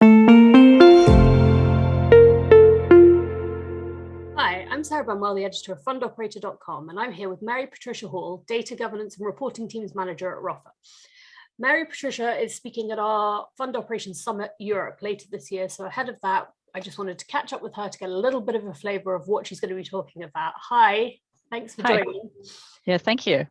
Hi, I'm Sarah Bunwell, the editor of fundoperator.com, and I'm here with Mary-Patricia Hall, Data Governance and Reporting Teams Manager at Ruffer. Mary-Patricia is speaking at our Fund Operations Summit Europe later this year, so ahead of that, I just wanted to catch up with her to get a little bit of a flavour of what she's going to be talking about. Hi, thanks for joining. Yeah, thank you.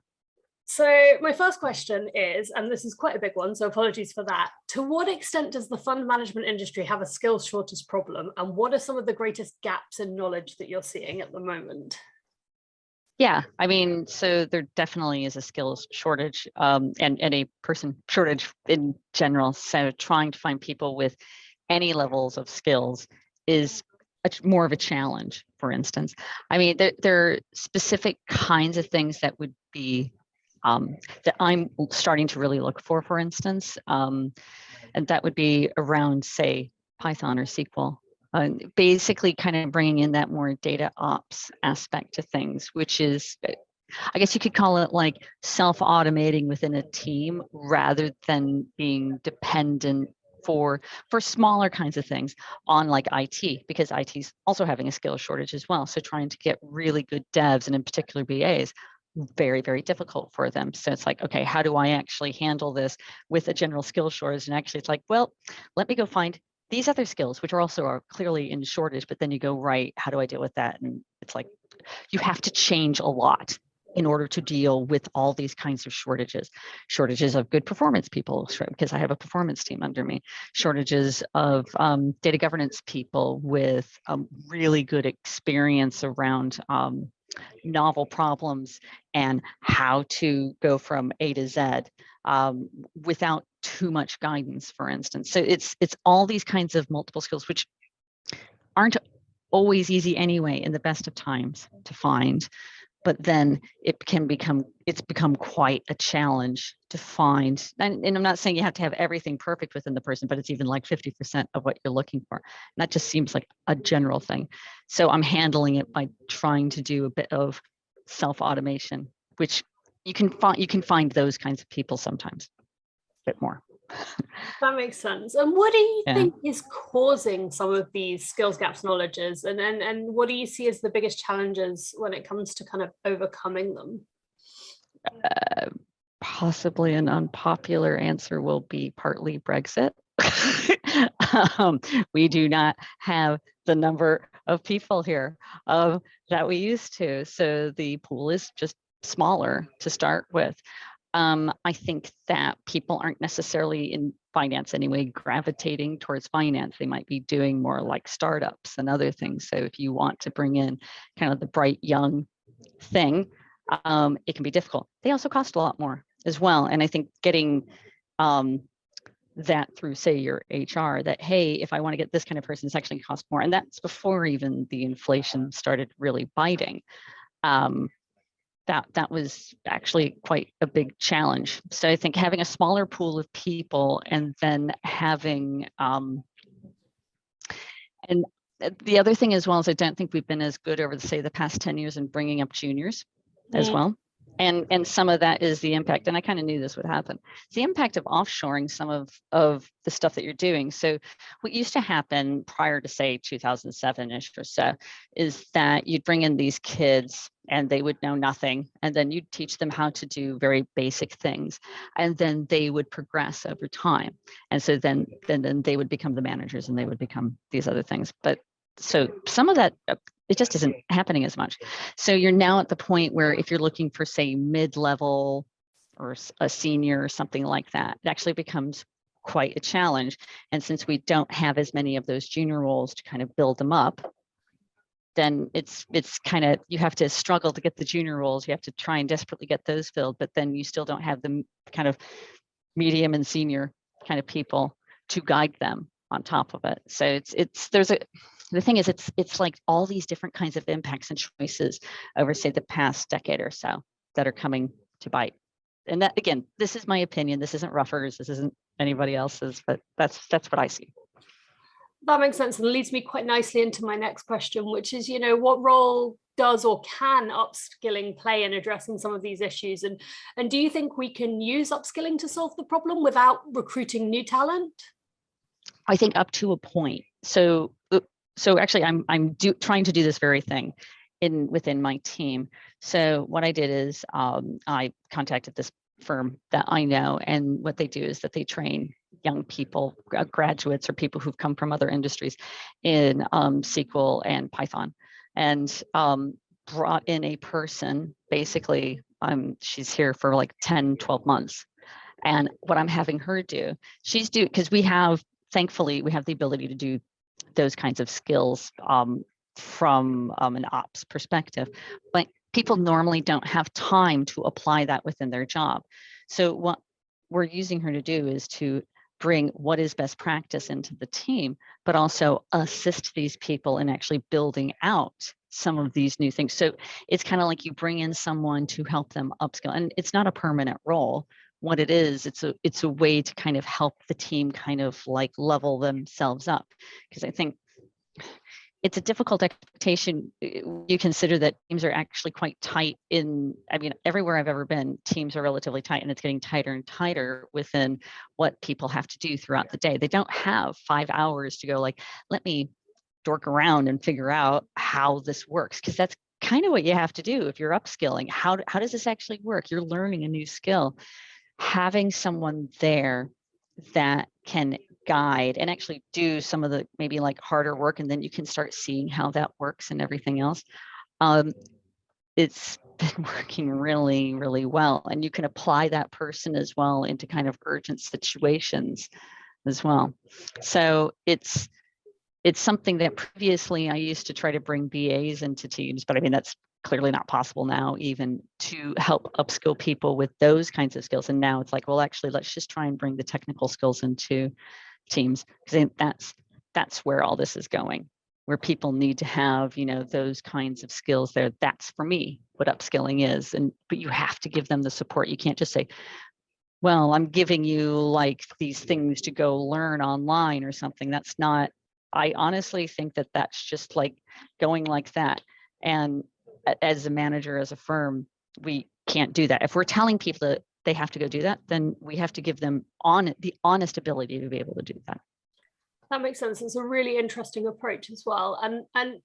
So my first question is, and this is quite a big one, so apologies for that. To what extent does the fund management industry have a skills shortage problem? And what are some of the greatest gaps in knowledge that you're seeing at the moment? Yeah, I mean, so there definitely is a skills shortage and a person shortage in general. So trying to find people with any levels of skills is more of a challenge, for instance. I mean, there are specific kinds of things that would be that I'm starting to really look for instance, and that would be around, say, Python or SQL. Basically kind of bringing in that more data ops aspect to things, which is, I guess you could call it like self-automating within a team rather than being dependent for smaller kinds of things on like IT, because IT is also having a skill shortage as well. So trying to get really good devs and in particular BAs, very, very difficult for them. So it's like, okay, how do I actually handle this with a general skill shortage? And actually it's like, well, let me go find these other skills, which are also clearly in shortage, but then you go, right, how do I deal with that? And it's like, you have to change a lot in order to deal with all these kinds of shortages of good performance people, because I have a performance team under me, shortages of data governance people with really good experience around novel problems and how to go from A to Z without too much guidance, for instance. So it's all these kinds of multiple skills, which aren't always easy anyway in the best of times to find, but then it's become quite a challenge to find. And I'm not saying you have to have everything perfect within the person, but it's even like 50% of what you're looking for. And that just seems like a general thing. So I'm handling it by trying to do a bit of self-automation, which you can find those kinds of people sometimes a bit more. That makes sense. And what do you think is causing some of these skills gaps, knowledges, and what do you see as the biggest challenges when it comes to kind of overcoming them? Possibly an unpopular answer will be partly Brexit. We do not have the number of people here that we used to, so the pool is just smaller to start with. I think that people aren't necessarily in finance anyway, gravitating towards finance. They might be doing more like startups and other things. So if you want to bring in kind of the bright young thing, it can be difficult. They also cost a lot more as well. And I think getting that through, say, your HR, that, hey, if I want to get this kind of person, it's actually cost more. And that's before even the inflation started really biting. That was actually quite a big challenge. So I think having a smaller pool of people and then having, and the other thing as well is I don't think we've been as good over, say, the past 10 years in bringing up juniors as well. And some of that is the impact, and I kind of knew this would happen. It's the impact of offshoring some of the stuff that you're doing. So what used to happen prior to, say, 2007-ish or so, is that you'd bring in these kids and they would know nothing, and then you'd teach them how to do very basic things, and then they would progress over time. And so then they would become the managers and they would become these other things. But so some of that, it just isn't happening as much. So you're now at the point where if you're looking for, say, mid-level or a senior or something like that, it actually becomes quite a challenge. And since we don't have as many of those junior roles to kind of build them up, then it's kind of, you have to struggle to get the junior roles. You have to try and desperately get those filled, but then you still don't have the kind of medium and senior kind of people to guide them on top of it. So the thing is, it's like all these different kinds of impacts and choices over, say, the past decade or so that are coming to bite. And that, again, this is my opinion. This isn't Ruffer's. This isn't anybody else's, but that's what I see. That makes sense, and leads me quite nicely into my next question, which is, what role does or can upskilling play in addressing some of these issues? And do you think we can use upskilling to solve the problem without recruiting new talent? I think up to a point. So actually, I'm trying to do this very thing within my team. So what I did is I contacted this firm that I know, and what they do is that they train young people, graduates or people who've come from other industries in SQL and Python, and brought in a person, basically, she's here for like 10, 12 months. And what I'm having her do, because thankfully, we have the ability to do those kinds of skills from an ops perspective, but people normally don't have time to apply that within their job. So what we're using her to do is to bring what is best practice into the team, but also assist these people in actually building out some of these new things. So it's kind of like you bring in someone to help them upskill, and it's not a permanent role. What it is, it's a way to kind of help the team kind of like level themselves up, because I think it's a difficult expectation. You consider that teams are actually quite tight everywhere I've ever been, teams are relatively tight, and it's getting tighter and tighter within what people have to do throughout the day. They don't have 5 hours to go like, let me dork around and figure out how this works, because that's kind of what you have to do if you're upskilling. How does this actually work? You're learning a new skill. Having someone there that can guide and actually do some of the maybe like harder work, and then you can start seeing how that works and everything else. It's been working really, really well. And you can apply that person as well into kind of urgent situations as well. So it's something that previously I used to try to bring BAs into teams, but I mean, that's clearly not possible now, even to help upskill people with those kinds of skills. And now it's like, well, actually, let's just try and bring the technical skills into teams, because that's where all this is going, where people need to have, those kinds of skills there. That's for me what upskilling is. But you have to give them the support. You can't just say, well, I'm giving you like these things to go learn online or something. That's not, I honestly think that that's just like going like that. And as a manager, as a firm, we can't do that. If we're telling people that they have to go do that, then we have to give them the honest ability to be able to do that. That makes sense. It's a really interesting approach as well. And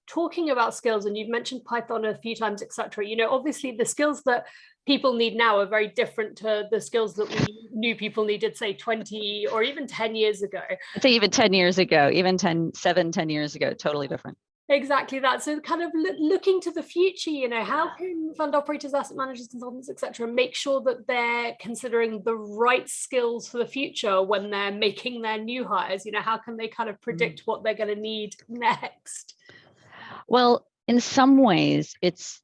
talking about skills, and you've mentioned Python a few times, etc. Obviously the skills that people need now are very different to the skills that we knew people needed, say 20 or even 10 years ago. I'd say even 10 years ago, even 10 years ago, totally different. Exactly that. So kind of looking to the future, how can fund operators, asset managers, consultants, etc., make sure that they're considering the right skills for the future when they're making their new hires? How can they kind of predict what they're going to need next? Well, in some ways, it's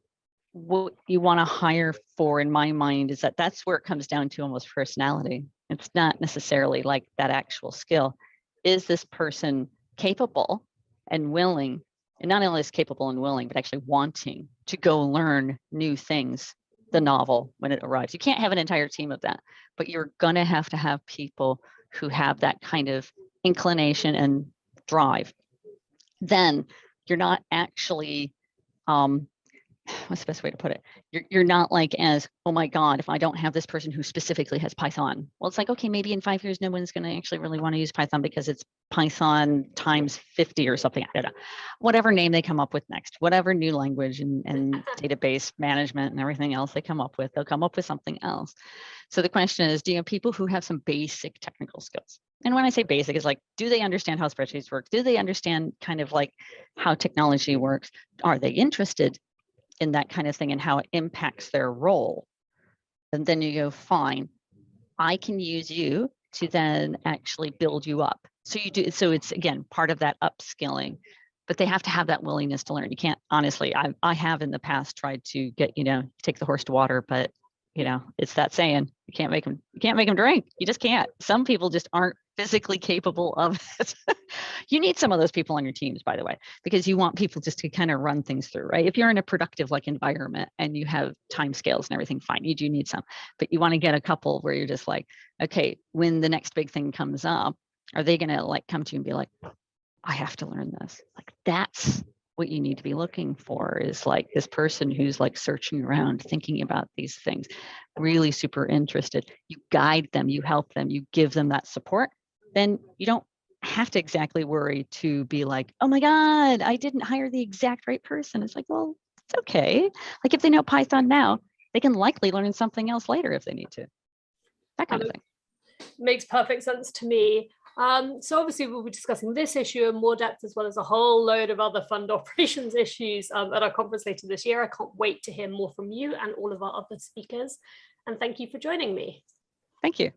what you want to hire for, in my mind, is that's where it comes down to almost personality. It's not necessarily like that actual skill. Is this person capable and willing? And not only is capable and willing, but actually wanting to go learn new things, the novel, when it arrives. You can't have an entire team of that, but you're going to have people who have that kind of inclination and drive. Then you're not actually, what's the best way to put it? You're not like as, oh my God, if I don't have this person who specifically has Python. Well, it's like, okay, maybe in 5 years, no one's going to actually really want to use Python because it's Python times 50 or something. I don't know. Whatever name they come up with next, whatever new language and database management and everything else they come up with, they'll come up with something else. So the question is, do you have people who have some basic technical skills? And when I say basic, it's like, do they understand how spreadsheets work? Do they understand kind of like how technology works? Are they interested in that kind of thing and how it impacts their role? And then you go, fine, I can use you to then actually build you up. So you do, so it's again, part of that upskilling, but they have to have that willingness to learn. You can't, honestly, I have in the past tried to get, take the horse to water, but it's that saying, you can't make them drink. You just can't. Some people just aren't physically capable of it. You need some of those people on your teams, by the way, because you want people just to kind of run things through, right? If you're in a productive environment and you have time scales and everything, fine, you do need some, but you want to get a couple where you're just like, okay, when the next big thing comes up, are they going to come to you and be like, I have to learn this? That's what you need to be looking for, is this person who's searching around, thinking about these things, really super interested. You guide them, you help them, you give them that support. Then you don't have to exactly worry to be like, oh my God, I didn't hire the exact right person. It's like, well, it's okay. Like if they know Python now, they can likely learn something else later if they need to. That kind of thing. Makes perfect sense to me. So obviously we'll be discussing this issue in more depth, as well as a whole load of other fund operations issues at our conference later this year. I can't wait to hear more from you and all of our other speakers. And thank you for joining me. Thank you.